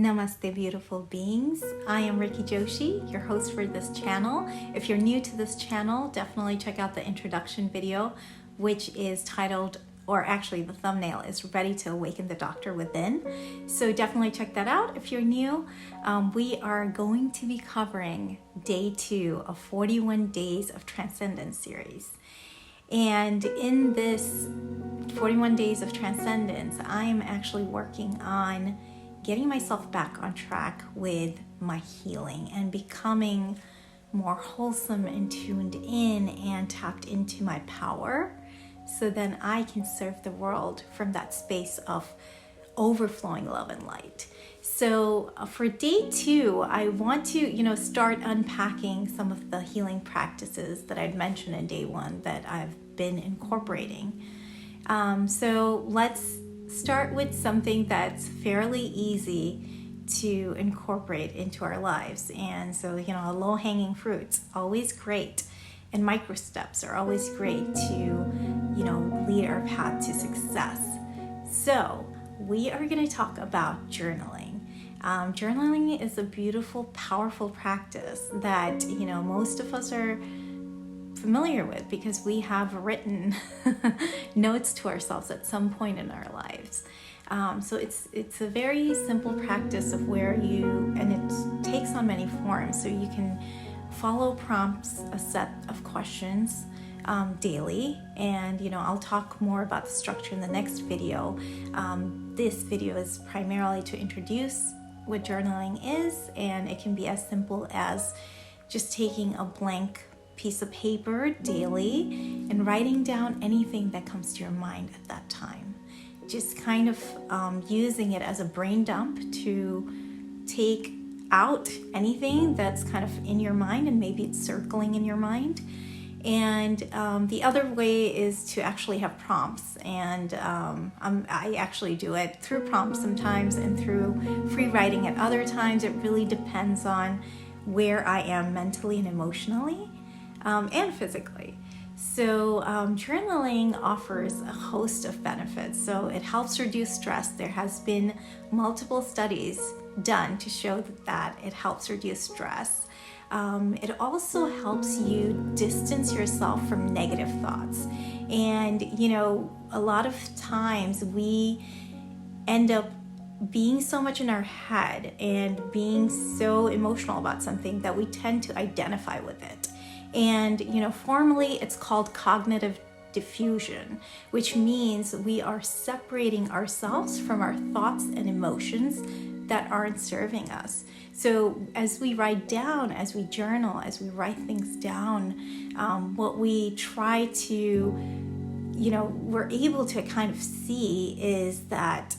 Namaste, beautiful beings. I am Ricky Joshi, your host for this channel. If you're new to this channel, definitely check out the introduction video, which is titled, or actually the thumbnail is Ready to Awaken the Doctor Within. So definitely check that out if you're new. We are going to be covering day 2 of 41 Days of Transcendence series. And in this 41 Days of Transcendence, I am actually working on getting myself back on track with my healing and becoming more wholesome and tuned in and tapped into my power, so then I can serve the world from that space of overflowing love and light. So for day 2, I want to, start unpacking some of the healing practices that I'd mentioned in day 1 that I've been incorporating. So let's start with something that's fairly easy to incorporate into our lives. And so, low-hanging fruits, always great. And micro steps are always great to, lead our path to success. So we are going to talk about journaling. Journaling is a beautiful, powerful practice that, most of us are familiar with because we have written notes to ourselves at some point in our lives. So it's a very simple practice of and it takes on many forms. So you can follow prompts, a set of questions daily, and I'll talk more about the structure in the next video. This video is primarily to introduce what journaling is, and it can be as simple as just taking a blank piece of paper daily and writing down anything that comes to your mind at that time. Just kind of using it as a brain dump to take out anything that's kind of in your mind and maybe it's circling in your mind. And the other way is to actually have prompts, and I actually do it through prompts sometimes and through free writing at other times. It really depends on where I am mentally and emotionally. And physically. So journaling offers a host of benefits. So it helps reduce stress. There has been multiple studies done to show that it helps reduce stress. It also helps you distance yourself from negative thoughts. And, a lot of times we end up being so much in our head and being so emotional about something that we tend to identify with it. And, formally it's called cognitive diffusion, which means we are separating ourselves from our thoughts and emotions that aren't serving us. So as we write down, as we journal, as we write things down, what we try to, we're able to kind of see is that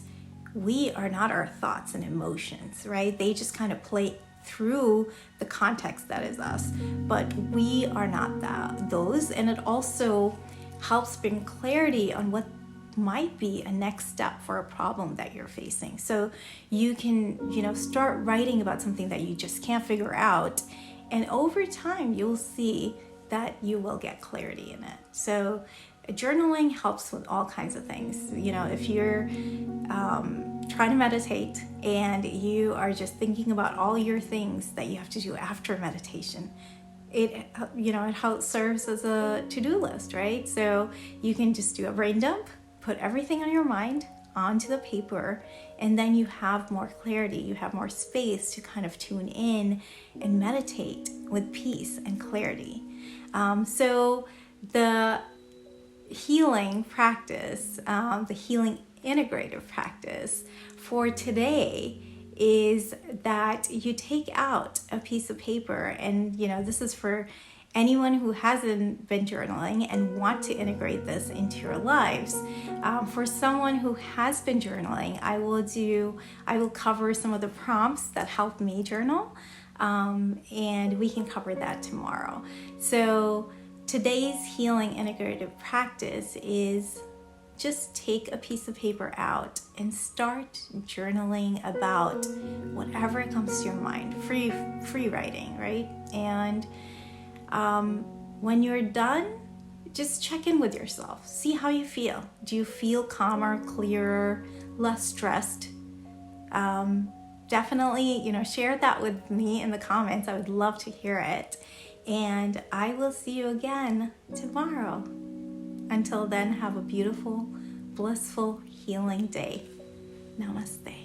we are not our thoughts and emotions, right? They just kind of play through the context that is us, but we are not those. And it also helps bring clarity on what might be a next step for a problem that you're facing. So you can, start writing about something that you just can't figure out, and over time you'll see that you will get clarity in it. So journaling helps with all kinds of things. If you're trying to meditate and you are just thinking about all your things that you have to do after meditation, it helps serves as a to-do list, right? So you can just do a brain dump, put everything on your mind onto the paper, and then you have more clarity, you have more space to kind of tune in and meditate with peace and clarity. So the healing practice, the healing integrative practice for today is that you take out a piece of paper, and this is for anyone who hasn't been journaling and want to integrate this into your lives. For someone who has been journaling, I will cover some of the prompts that help me journal, and we can cover that tomorrow. So today's healing integrative practice is just take a piece of paper out and start journaling about whatever comes to your mind. Free writing, right? And when you're done, just check in with yourself. See how you feel. Do you feel calmer, clearer, less stressed? definitely, share that with me in the comments. I would love to hear it. And I will see you again tomorrow. Until then, have a beautiful, blissful, healing day. Namaste.